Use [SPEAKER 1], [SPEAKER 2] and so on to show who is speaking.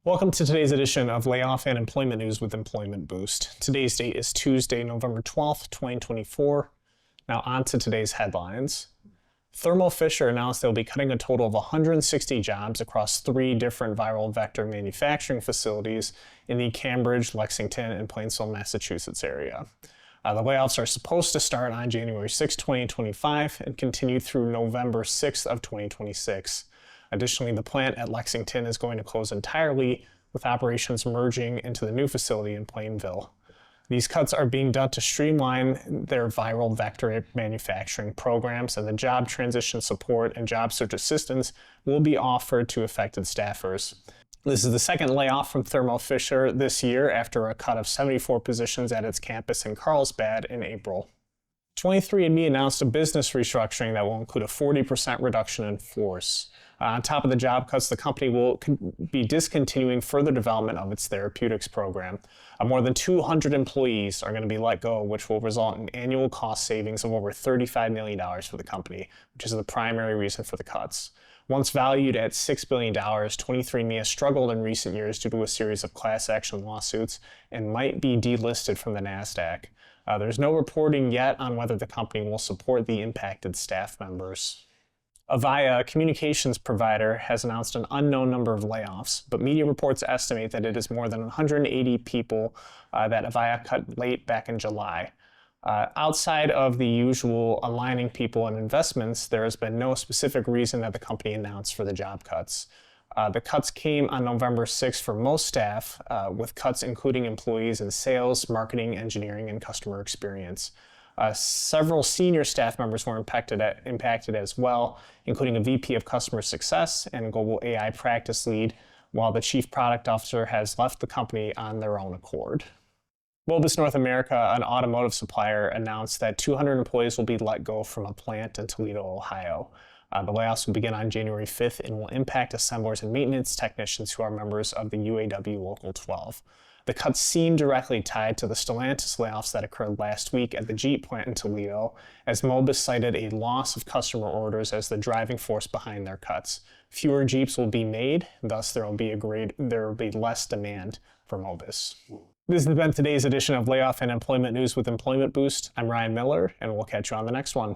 [SPEAKER 1] Welcome to today's edition of Layoff and Employment News with Employment Boost. Today's date is Tuesday, November 12th, 2024. Now on to today's headlines. Thermo Fisher announced they'll be cutting a total of 160 jobs across 3 different viral vector manufacturing facilities in the Cambridge, Lexington, and Plainsville, Massachusetts area. The layoffs are supposed to start on January 6, 2025 and continue through November 6th of 2026. Additionally, the plant at Lexington is going to close entirely, with operations merging into the new facility in Plainville. These cuts are being done to streamline their viral vector manufacturing programs, and the job transition support and job search assistance will be offered to affected staffers. This is the second layoff from Thermo Fisher this year after a cut of 74 positions at its campus in Carlsbad in April. 23andMe announced a business restructuring that will include a 40% reduction in force. On top of the job cuts, the company will be discontinuing further development of its therapeutics program. More than 200 employees are going to be let go, which will result in annual cost savings of over $35 million for the company, which is the primary reason for the cuts. Once valued at $6 billion, 23andMe has struggled in recent years due to a series of class action lawsuits and might be delisted from the NASDAQ. There's no reporting yet on whether the company will support the impacted staff members. Avaya, a communications provider, has announced an unknown number of layoffs, but media reports estimate that it is more than 180 people that Avaya cut late back in July. Outside of the usual aligning people and investments, there has been no specific reason that the company announced for the job cuts. The cuts came on November 6th for most staff, with cuts including employees in sales, marketing, engineering, and customer experience. Several senior staff members were impacted as well, including a VP of Customer Success and Global AI Practice Lead, while the Chief Product Officer has left the company on their own accord. Mobis North America, an automotive supplier, announced that 200 employees will be let go from a plant in Toledo, Ohio. The layoffs will begin on January 5th and will impact assemblers and maintenance technicians who are members of the UAW Local 12. The cuts seem directly tied to the Stellantis layoffs that occurred last week at the Jeep plant in Toledo, as Mobis cited a loss of customer orders as the driving force behind their cuts. Fewer Jeeps will be made, thus there will be less demand for Mobis. This has been today's edition of Layoff and Employment News with Employment Boost. I'm Ryan Miller, and we'll catch you on the next one.